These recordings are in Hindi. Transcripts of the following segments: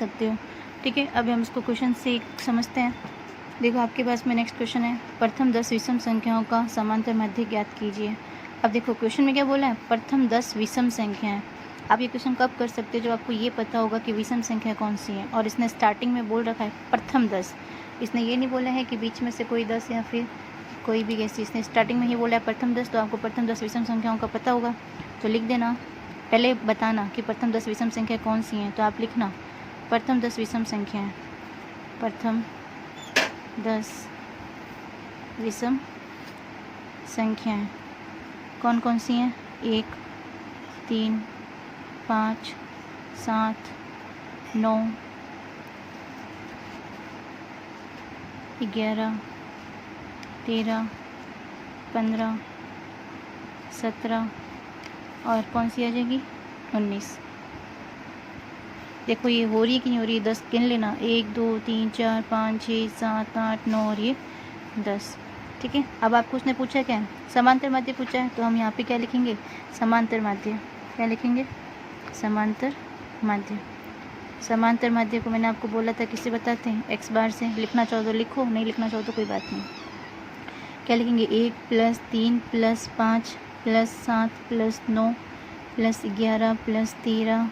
सकते हो। ठीक है, अभी हम इसको क्वेश्चन से समझते हैं। देखो आपके पास में नेक्स्ट क्वेश्चन है, प्रथम 10 विषम संख्याओं का समांतर माध्य ज्ञात कीजिए। अब देखो क्वेश्चन में क्या बोला है, प्रथम 10 विषम संख्याएं। आप ये क्वेश्चन कब कर सकते हो, जब आपको ये पता होगा कि विषम संख्या कौन सी है। और इसने स्टार्टिंग में बोल रखा है प्रथम 10, इसने ये नहीं बोला है कि बीच में से कोई 10 या फिर कोई भी कैसी, इसने स्टार्टिंग में ही बोला है प्रथम 10। तो आपको प्रथम 10 विषम संख्याओं का पता होगा तो लिख देना। पहले बताना कि प्रथम 10 विषम संख्या कौन सी हैं, तो आप लिखना प्रथम 10 विषम संख्याएं। प्रथम 10 विषम संख्याएं कौन कौन सी हैं, 1, 3, 5, 7, 9, 11, 13, 15, 17 और कौन सी आ जाएगी 19। देखो ये हो रही है कि नहीं हो रही है, 10 गिन लेना, 1, 2, 3, 4, 5, 6, 7, 8, 9 और ये 10। ठीक है, अब आपको उसने पूछा क्या है, समांतर माध्य पूछा है, तो हम यहाँ पे क्या लिखेंगे, समांतर माध्य। क्या लिखेंगे, समांतर माध्य। समांतर माध्य को मैंने आपको बोला था किससे बताते हैं, x बार से। लिखना चाहो तो लिखो, नहीं लिखना चाहो तो कोई बात नहीं। क्या लिखेंगे, 1 + 3 + 5 + 7 + 9 + 11 + 13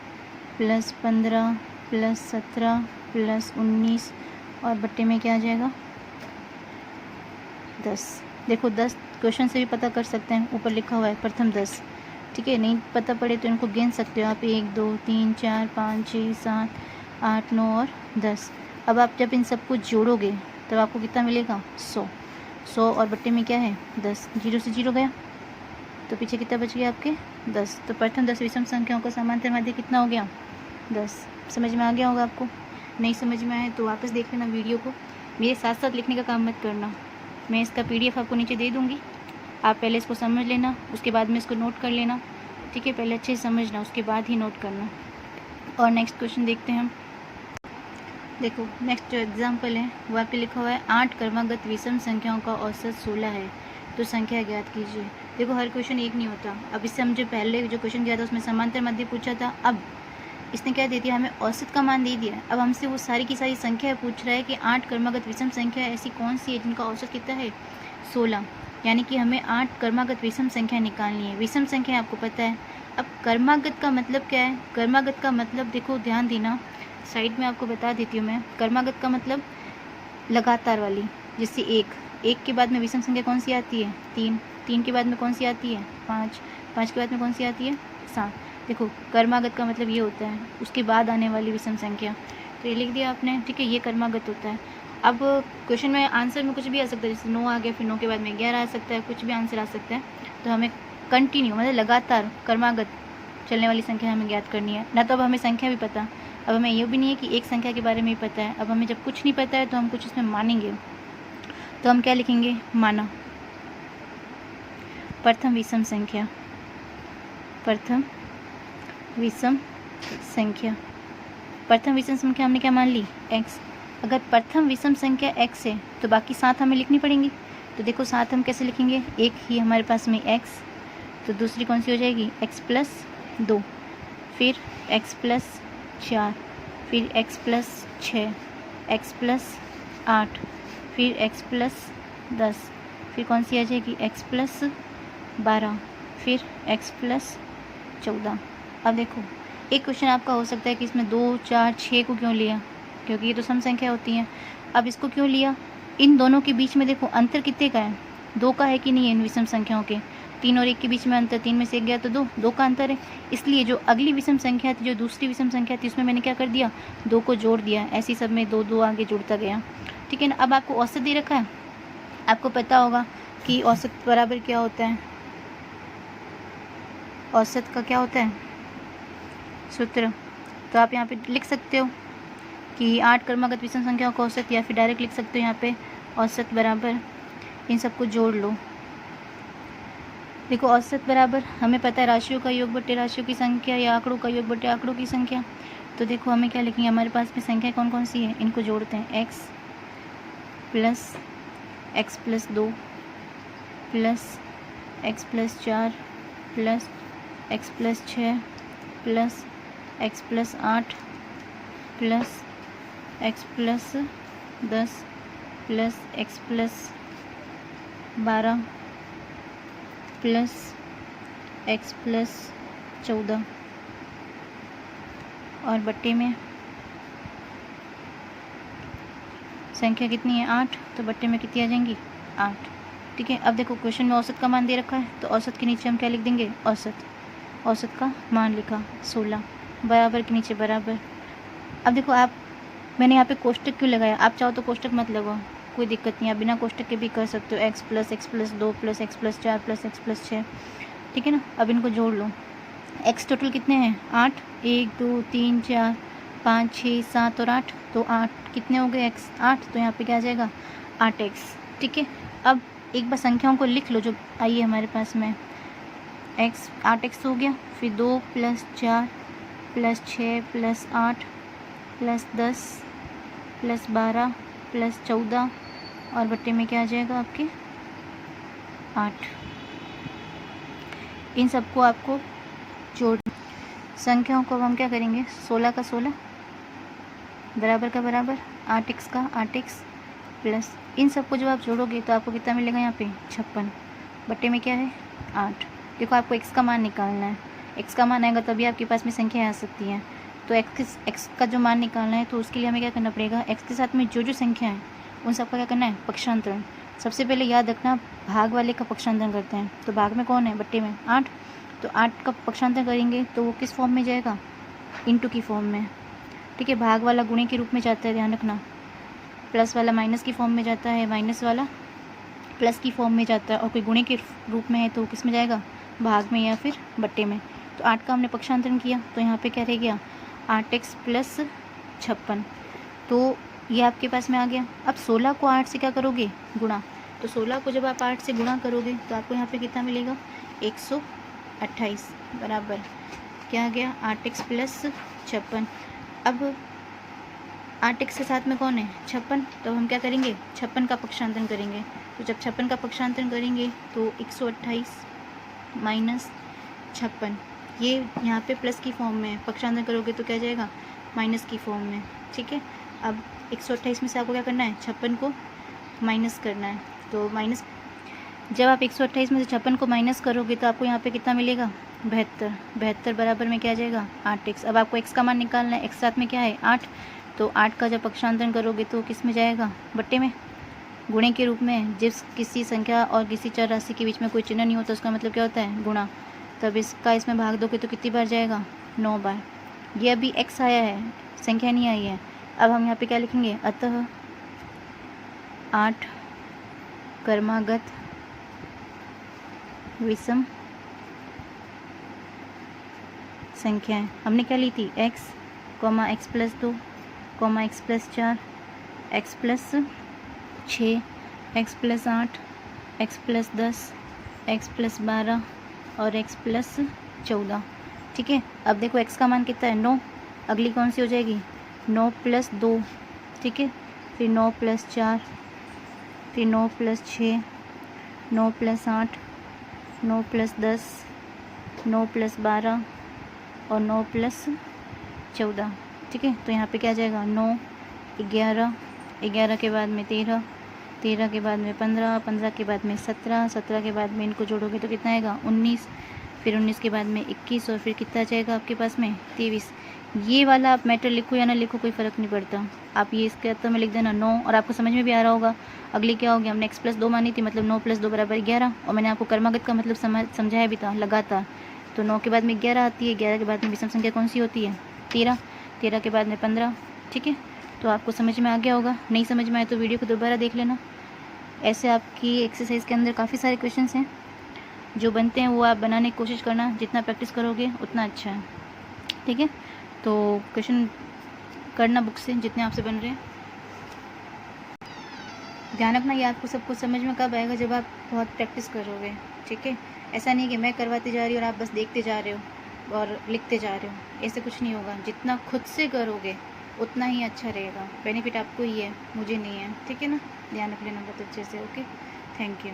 + 15 + 17 + 19 और बट्टे में क्या आ जाएगा 10। देखो 10 क्वेश्चन से भी पता कर सकते हैं, ऊपर लिखा हुआ है प्रथम 10। ठीक है, नहीं पता पड़े तो इनको गिन सकते हो आप, 1, 2, 3, 4, 5, 6, 7, 8, 9 और 10। अब आप जब इन सबको जोड़ोगे तब आपको कितना मिलेगा 100 और बट्टे में क्या है 10। 0 से 0 गया तो पीछे कितना बच गया आपके 10। तो प्रथम 10 विषम संख्याओं का समांतर माध्य कितना हो गया 10। समझ में आ गया होगा आपको, नहीं समझ में आए तो वापस देख लेना वीडियो को। मेरे साथ साथ लिखने का काम मत करना, मैं इसका PDF आपको नीचे दे दूँगी, आप पहले इसको समझ लेना, उसके बाद में इसको नोट कर लेना। ठीक है, पहले अच्छे से समझना, उसके बाद ही नोट करना। और नेक्स्ट क्वेश्चन देखते हैं हम। देखो नेक्स्ट जो एग्जाम्पल है वो आपके लिखा हुआ है, 8 क्रमागत विषम संख्याओं का औसत 16 है, तो संख्या ज्ञात कीजिए। देखो हर क्वेश्चन एक नहीं होता। अब इससे हम जो पहले जो क्वेश्चन किया था उसमें समांतर माध्य पूछा था, अब इसने क्या दे दिया, हमें औसत का मान दे दिया। अब हमसे वो सारी की सारी संख्या पूछ रहा है कि 8 क्रमागत विषम संख्या ऐसी कौन सी है जिनका औसत कितना है 16। यानी कि हमें 8 क्रमागत विषम संख्या निकालनी है। विषम संख्या आपको पता है। अब क्रमागत का मतलब क्या है, क्रमागत का मतलब देखो ध्यान देना, साइड में आपको बता देती हूँ मैं। क्रमागत का मतलब लगातार वाली, जैसे 1 के बाद में विषम संख्या कौन सी आती है 3 के बाद में कौन सी आती है 5 के बाद में कौन सी आती है 7। देखो क्रमागत का मतलब ये होता है उसके बाद आने वाली विषम संख्या, तो ये लिख दिया आपने। ठीक है, ये क्रमागत होता है। अब क्वेश्चन में आंसर में कुछ भी आ सकता है, जैसे 9 आ गया, फिर 9 के बाद में 11 आ सकता है, कुछ भी आंसर आ सकता है। तो हमें कंटिन्यू मतलब लगातार क्रमागत चलने वाली संख्या हमें ज्ञात करनी है ना। तो अब हमें संख्या भी पता, अब हमें ये भी नहीं है कि एक संख्या के बारे में ही पता है। अब हमें जब कुछ नहीं पता है तो हम कुछ इसमें मानेंगे, तो हम क्या लिखेंगे, माना। प्रथम विषम संख्या, प्रथम विषम संख्या, प्रथम विषम संख्या हमने क्या मान ली x। अगर प्रथम विषम संख्या x है तो बाकी 7 हमें लिखनी पड़ेंगी। तो देखो 7 हम कैसे लिखेंगे, एक ही हमारे पास में x, तो दूसरी कौन सी हो जाएगी x + 2, फिर x + 4, फिर x + 6, x + 8, फिर x + 10, फिर कौन सी आ जाएगी x + 12, फिर x + 14। अब देखो एक क्वेश्चन आपका हो सकता है कि इसमें 2, 4, 6 को क्यों लिया, क्योंकि ये तो सम संख्या होती हैं। अब इसको क्यों लिया, इन दोनों के बीच में देखो अंतर कितने का है, 2 का है कि नहीं है इन विषम संख्याओं के। 3 और 1 के बीच में अंतर, 3 में से 1 गया तो 2 का अंतर है। इसलिए जो अगली विषम संख्या थी, जो दूसरी विषम संख्या थी, उसमें मैंने क्या कर दिया 2 को जोड़ दिया। ऐसी सब में 2 2 आगे जुड़ता गया। ठीक है ना। अब आपको औसत दे रखा है, आपको पता होगा कि औसत बराबर क्या होता है, औसत का क्या होता है सूत्र। तो आप यहाँ पे लिख सकते हो कि 8 क्रमागत विषम संख्याओं का औसत, या फिर डायरेक्ट लिख सकते हो यहाँ पे औसत बराबर, इन सबको जोड़ लो। देखो औसत बराबर हमें पता है राशियों का योग बटे राशियों की संख्या, या आंकड़ों का योग बटे आंकड़ों की संख्या। तो देखो हमें क्या लिखेंगे, हमारे पास में संख्या कौन कौन सी है, इनको जोड़ते हैं। x + 2 plus x + 4 plus x + 6 plus x + 8 plus x plus 10 plus x plus 12 plus x plus 14 और बट्टे में संख्या कितनी है 8, तो बट्टे में कितनी आ जाएंगी 8। ठीक है, अब देखो क्वेश्चन में औसत का मान दे रखा है, तो औसत के नीचे हम क्या लिख देंगे, औसत का मान लिखा 16, बराबर के नीचे बराबर। अब देखो मैंने यहाँ पे कोष्टक क्यों लगाया, आप चाहो तो कोष्टक मत लगाओ, कोई दिक्कत नहीं, आप बिना कोष्टक के भी कर सकते हो, x plus 2 plus x plus 4 plus x plus 6। ठीक है ना, अब इनको जोड़ लो। x टोटल कितने हैं 8, 1 2 3 4 5 6 7 और 8, तो 8 कितने हो गए x 8, तो यहाँ पे क्या आ जाएगा 8x। ठीक है, अब एक बार संख्याओं को लिख लो जो आई है हमारे पास में, x 8x हो गया, फिर 2 plus 4 plus 6 plus 8 plus 10 plus 12 plus 14 और बट्टे में क्या आ जाएगा आपके 8। इन सबको आपको जोड़ संख्याओं को अब हम क्या करेंगे, 16 का 16 बराबर का बराबर, 8x का 8x प्लस इन सबको जब आप जोड़ोगे तो आपको कितना मिलेगा यहाँ पे 56, बट्टे में क्या है 8। देखो आपको x का मान निकालना है, x का मान आएगा तभी आपके पास में संख्या आ सकती है, तो x का जो मान निकालना है तो उसके लिए हमें क्या करना पड़ेगा, x के साथ में जो संख्या है उन सबका क्या करना है पक्षांतरण। सबसे पहले याद रखना भाग वाले का पक्षांतरण करते हैं, तो भाग में कौन है बट्टे में 8, तो 8 का पक्षांतरण करेंगे तो वो किस फॉर्म में जाएगा, इनटू की फॉर्म में। ठीक है, भाग वाला गुणे के रूप में जाता है, ध्यान रखना, प्लस वाला माइनस की फॉर्म में जाता है, माइनस वाला प्लस की फॉर्म में जाता है, और कोई गुणे के रूप में है तो किस में जाएगा, भाग में या फिर बट्टे में। तो 8 का हमने पक्षांतरण किया तो यहाँ पे क्या रह गया 8x प्लस 56, तो ये आपके पास में आ गया। अब 16 को 8 से क्या करोगे गुणा, तो 16 को जब आप 8 से गुणा करोगे तो आपको यहाँ पे कितना मिलेगा 128 बराबर क्या आ गया 8x प्लस 56। अब 8x के साथ में कौन है 56, तो हम क्या करेंगे 56 का पक्षांतरण करेंगे, तो जब 56 का पक्षांतरण करेंगे तो 128 माइनस 56, ये यहाँ पे प्लस की फॉर्म में है, पक्षांतरण करोगे तो क्या जाएगा माइनस की फॉर्म में। ठीक है, अब 128 में से आपको क्या करना है 56 को माइनस करना है, तो माइनस जब आप 128 में से 56 को माइनस करोगे तो आपको यहाँ पे कितना मिलेगा 72 बराबर में क्या आ जाएगा 8x। अब आपको x का मान निकालना है, x साथ में क्या है 8, तो 8 का जब पक्षांतरण करोगे तो किस में जाएगा बट्टे में, गुणे के रूप में। जिस किसी संख्या और किसी चर राशि के बीच में कोई चिन्ह नहीं होता उसका मतलब क्या होता है गुणा, तब इसका इसमें भाग दोगे तो कितनी बार जाएगा 9 बार। ये अभी x आया है, संख्या नहीं आई है। अब हम यहाँ पे क्या लिखेंगे, अतः 8 क्रमागत विषम संख्याएं। हमने क्या ली थी x plus 2 x plus 4 x plus 6 x plus 8 x plus 10 x plus 12 और x प्लस 14। ठीक है, अब देखो x का मान कितना है 9, अगली कौन सी हो जाएगी 9 प्लस 2। ठीक है, फिर 9 प्लस 4, फिर 9 प्लस 6, 9 प्लस 8, 9 प्लस 10, 9 प्लस 12 और 9 प्लस 14। ठीक है, तो यहाँ पे क्या जाएगा 9 11, 11 के बाद में 13, 13 के बाद में 15, 15 के बाद में 17, 17 के बाद में इनको जोड़ोगे तो कितना आएगा 19, फिर 19 के बाद में 21 और फिर कितना जाएगा आपके पास में 23। ये वाला आप मैटर लिखो या ना लिखो कोई फ़र्क नहीं पड़ता, आप ये इसके अंतर में लिख देना 9, और आपको समझ में भी आ रहा होगा। अगली क्या हो गया, हमने x प्लस 2 मानी थी, मतलब 9 प्लस 2 बराबर 11, और मैंने आपको क्रमागत का मतलब समझाया भी था लगातार। तो 9 के बाद में 11 आती है, 11 के बाद में विषम संख्या कौन सी होती है 13, 13 के बाद में 15। ठीक है, तो आपको समझ में आ गया होगा, नहीं समझ में आए तो वीडियो को दोबारा देख लेना। ऐसे आपकी एक्सरसाइज के अंदर काफ़ी सारे क्वेश्चंस हैं जो बनते हैं, वो आप बनाने की कोशिश करना, जितना प्रैक्टिस करोगे उतना अच्छा है। ठीक है, तो क्वेश्चन करना बुक से जितने आपसे बन रहे हैं। ध्यान रखना ये आपको सब कुछ समझ में कब आएगा, जब आप बहुत प्रैक्टिस करोगे। ठीक है, ऐसा नहीं कि मैं करवाती जा रही हूँ और आप बस देखते जा रहे हो और लिखते जा रहे हो, ऐसे कुछ नहीं होगा। जितना खुद से करोगे उतना ही अच्छा रहेगा, बेनिफिट आपको ही है, मुझे नहीं है। ठीक है ना, ध्यान रख लेना बहुत अच्छे से। Okay, thank you.